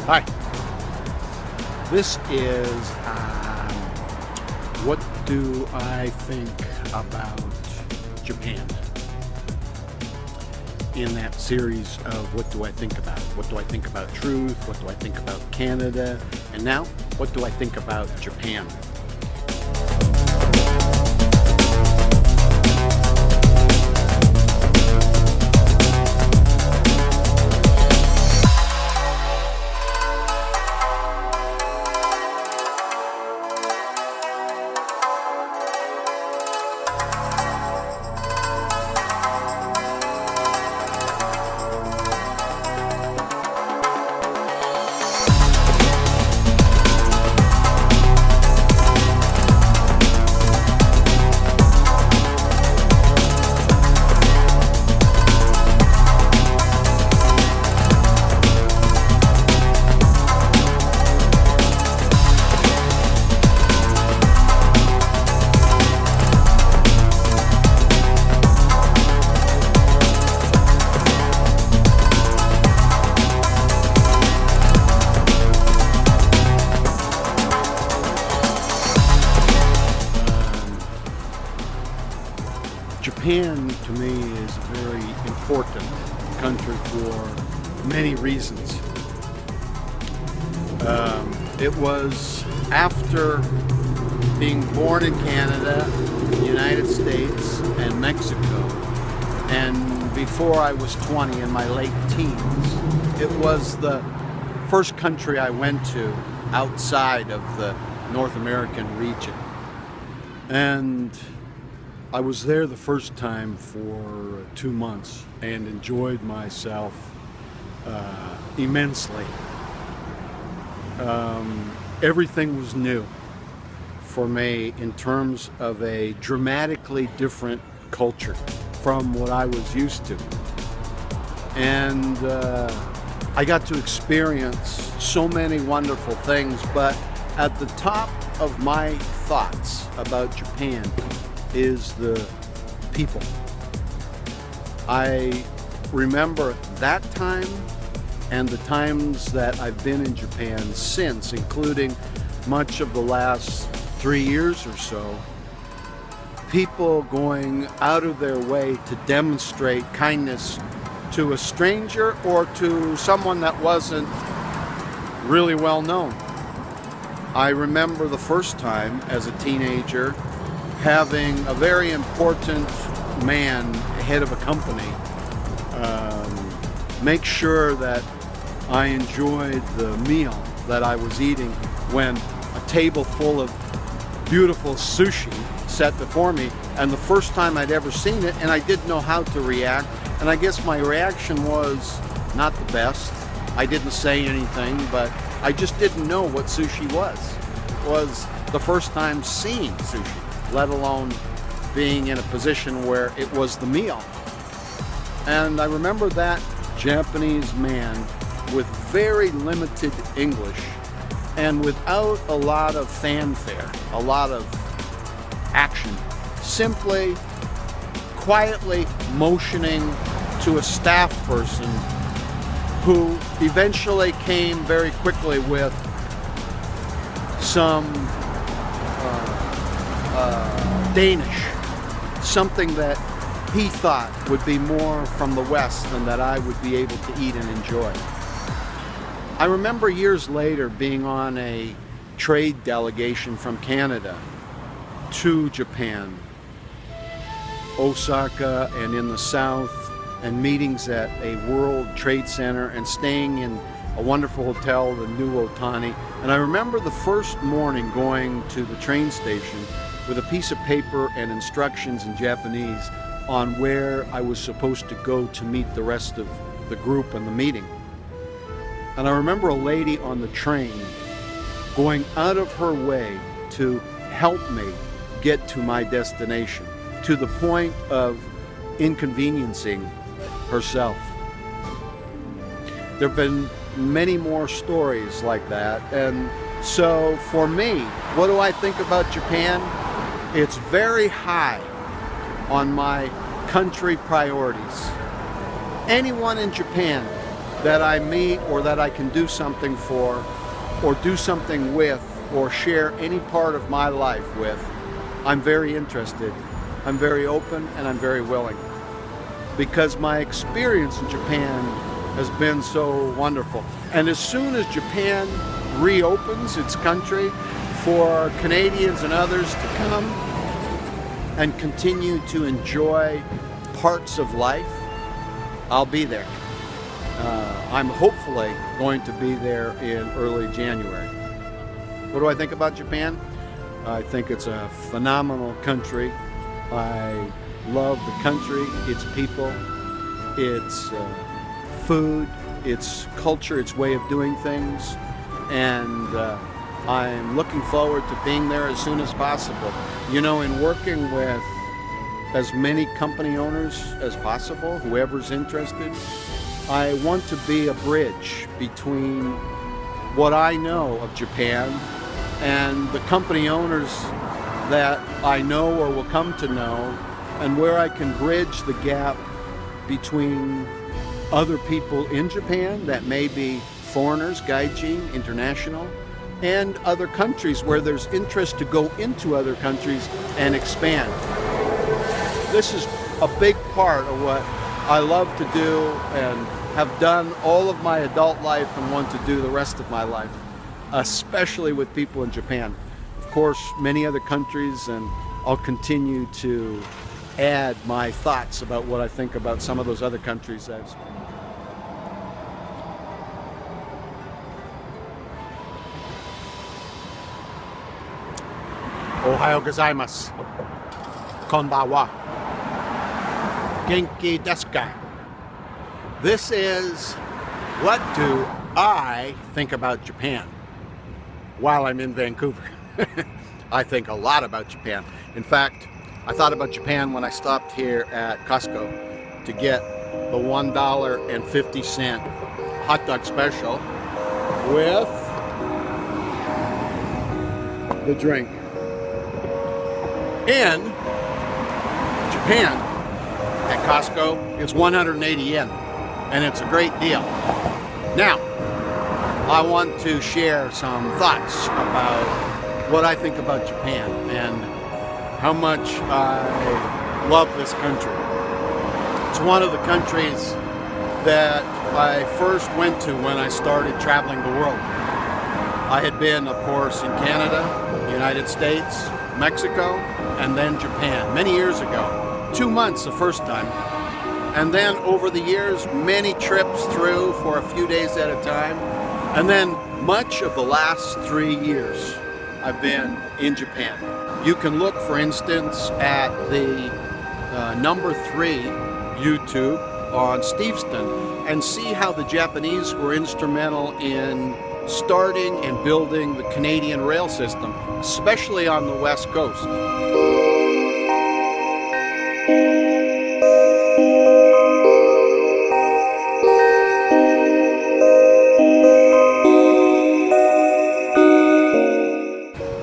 Hi. This is what do I think about Japan? In that series of what do I think about? What do I think about truth? What do I think about Canada? And now, what do I think about Japan? Japan, to me, is a very important country for many reasons. It was after being born in Canada, the United States, and Mexico, and before I was 20, in my late teens, it was the first country I went to outside of the North American region. And I was there the first time for 2 months and enjoyed myself immensely. Everything was new for me in terms of a dramatically different culture from what I was used to. And I got to experience so many wonderful things, but at the top of my thoughts about Japan is the people. I remember that time and the times that I've been in Japan since, including much of the last 3 years or so, people going out of their way to demonstrate kindness to a stranger or to someone that wasn't really well known. I remember the first time as a teenager having a very important man, head of a company, make sure that I enjoyed the meal that I was eating when a table full of beautiful sushi set before me, and the first time I'd ever seen it, and I didn't know how to react, and I guess my reaction was not the best. I didn't say anything, but I just didn't know what sushi was. It was the first time seeing sushi, let alone being in a position where it was the meal. And I remember that Japanese man with very limited English and without a lot of fanfare, a lot of action, simply quietly motioning to a staff person who eventually came very quickly with some Danish, something that he thought would be more from the West than that I would be able to eat and enjoy. I remember years later being on a trade delegation from Canada to Japan, Osaka and in the South, and meetings at a World Trade Center and staying in a wonderful hotel, the New Otani. And I remember the first morning going to the train station with a piece of paper and instructions in Japanese on where I was supposed to go to meet the rest of the group and the meeting. And I remember a lady on the train going out of her way to help me get to my destination, to the point of inconveniencing herself. There have been many more stories like that. And so for me, what do I think about Japan? It's very high on my country priorities. Anyone in Japan that I meet or that I can do something for or do something with or share any part of my life with, I'm very interested, I'm very open, and I'm very willing. Because my experience in Japan has been so wonderful. And as soon as Japan reopens its country for Canadians and others to come and continue to enjoy parts of life, I'll be there. I'm hopefully going to be there in early January. What do I think about Japan? I think it's a phenomenal country. I love the country, its people, its food, its culture, its way of doing things, and I'm looking forward to being there as soon as possible. You know, in working with as many company owners as possible, whoever's interested, I want to be a bridge between what I know of Japan and the company owners that I know or will come to know, and where I can bridge the gap between other people in Japan that may be foreigners, gaijin, international, and other countries where there's interest to go into other countries and expand. This is a big part of what I love to do and have done all of my adult life and want to do the rest of my life, especially with people in Japan. Of course, many other countries, and I'll continue to add my thoughts about what I think about some of those other countries. Ohayou gozaimasu. Konbanwa. Genki desu ka? This is what do I think about Japan while I'm in Vancouver. I think a lot about Japan. In fact, I thought about Japan when I stopped here at Costco to get the $1.50 hot dog special with the drink. In Japan, at Costco, it's 180 yen, and it's a great deal. Now, I want to share some thoughts about what I think about Japan and how much I love this country. It's one of the countries that I first went to when I started traveling the world. I had been, of course, in Canada, the United States, Mexico, and then Japan many years ago. 2 months the first time. And then over the years, many trips through for a few days at a time. And then much of the last 3 years, I've been in Japan. You can look, for instance, at the number 3 YouTube on Steveston and see how the Japanese were instrumental in starting and building the Canadian rail system, especially on the West Coast.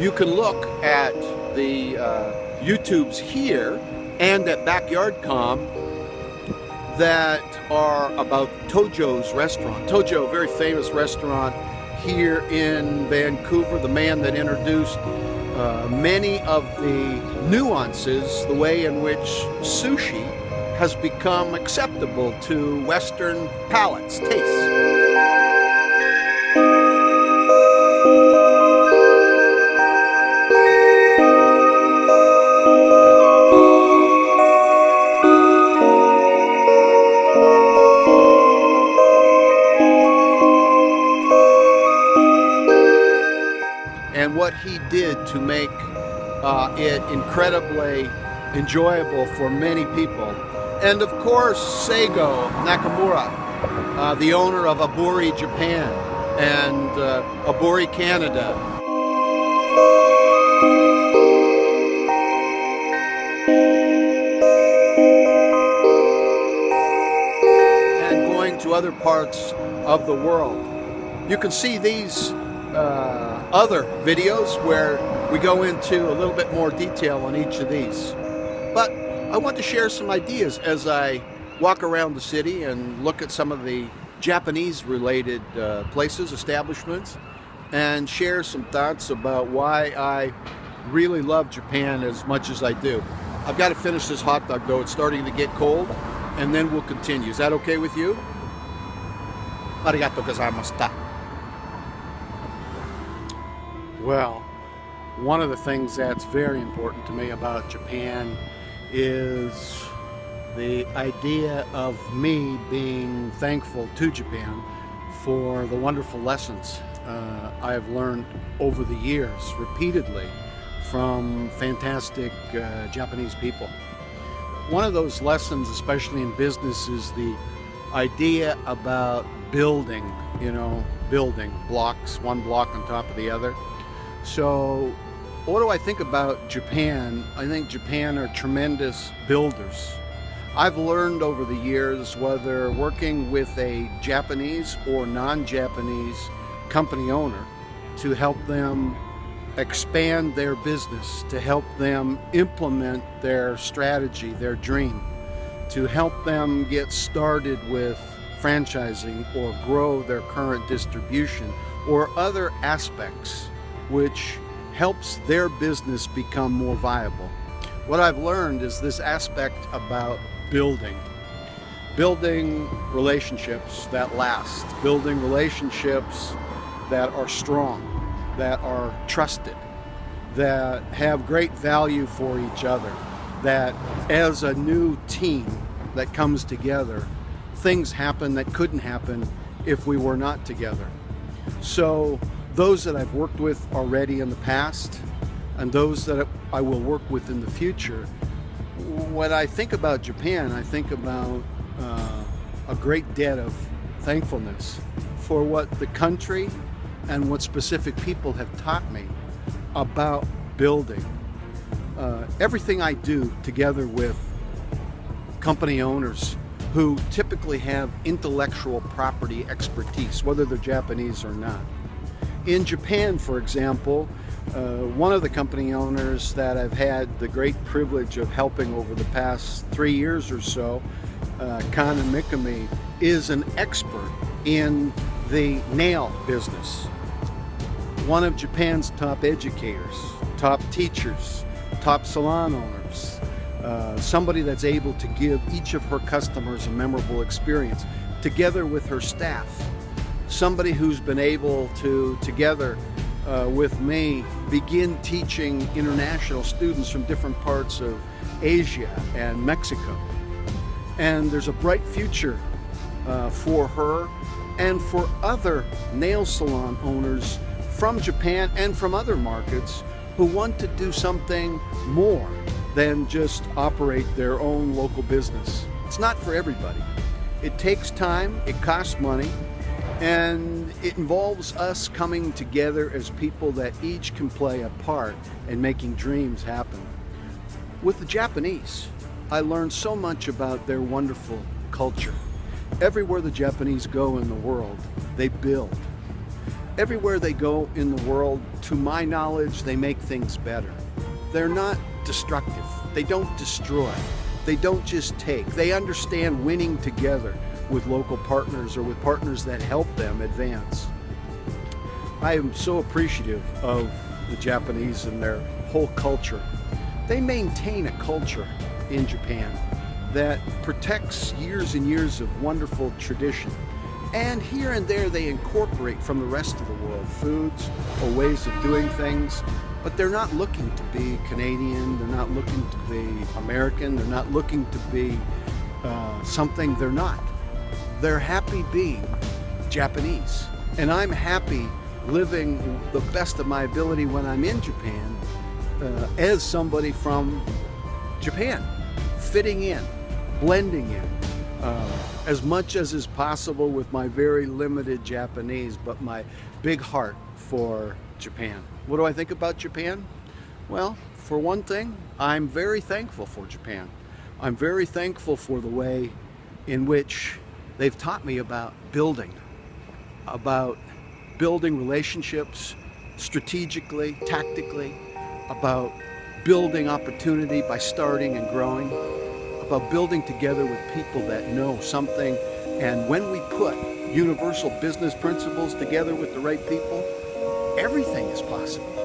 You can look at the YouTubes here and at Backyard.com that are about Tojo's restaurant. Tojo, a very famous restaurant here in Vancouver, the man that introduced many of the nuances, the way in which sushi has become acceptable to Western palates, tastes. And what he did to make it incredibly enjoyable for many people. And of course, Seigo Nakamura, the owner of Aburi Japan and Aburi Canada. And going to other parts of the world. You can see these other videos where we go into a little bit more detail on each of these. But I want to share some ideas as I walk around the city and look at some of the Japanese related places, establishments, and share some thoughts about why I really love Japan as much as I do. I've got to finish this hot dog though, it's starting to get cold, and then we'll continue. Is that okay with you? Arigato gozaimashita. Well, one of the things that's very important to me about Japan is the idea of me being thankful to Japan for the wonderful lessons I have learned over the years repeatedly from fantastic Japanese people. One of those lessons, especially in business, is the idea about building, building blocks, one block on top of the other. So what do I think about Japan? I think Japan are tremendous builders. I've learned over the years, whether working with a Japanese or non-Japanese company owner, to help them expand their business, to help them implement their strategy, their dream, to help them get started with franchising or grow their current distribution or other aspects which helps their business become more viable. What I've learned is this aspect about building relationships that last, building relationships that are strong, that are trusted, that have great value for each other, that as a new team that comes together, things happen that couldn't happen if we were not together. So those that I've worked with already in the past and those that I will work with in the future, when I think about Japan, I think about a great debt of thankfulness for what the country and what specific people have taught me about building. Everything I do together with company owners who typically have intellectual property expertise, whether they're Japanese or not. In Japan, for example, one of the company owners that I've had the great privilege of helping over the past 3 years or so, Kana Mikami, is an expert in the nail business. One of Japan's top educators, top teachers, top salon owners, somebody that's able to give each of her customers a memorable experience, together with her staff. Somebody who's been able to, together with me, begin teaching international students from different parts of Asia and Mexico. And there's a bright future for her and for other nail salon owners from Japan and from other markets who want to do something more than just operate their own local business. It's not for everybody. It takes time, it costs money, and it involves us coming together as people that each can play a part in making dreams happen. With the Japanese, I learned so much about their wonderful culture. Everywhere the Japanese go in the world, they build. Everywhere they go in the world, to my knowledge, they make things better. They're not destructive. They don't destroy. They don't just take. They understand winning together with local partners or with partners that help them advance. I am so appreciative of the Japanese and their whole culture. They maintain a culture in Japan that protects years and years of wonderful tradition. And here and there they incorporate from the rest of the world foods or ways of doing things, but they're not looking to be Canadian, they're not looking to be American, they're not looking to be something they're not. They're happy being Japanese. And I'm happy living the best of my ability when I'm in Japan as somebody from Japan, fitting in, blending in. As much as is possible with my very limited Japanese, but my big heart for Japan. What do I think about Japan? Well, for one thing, I'm very thankful for Japan. I'm very thankful for the way in which they've taught me about building relationships strategically, tactically, about building opportunity by starting and growing, about building together with people that know something And when we put universal business principles together with the right people, everything is possible.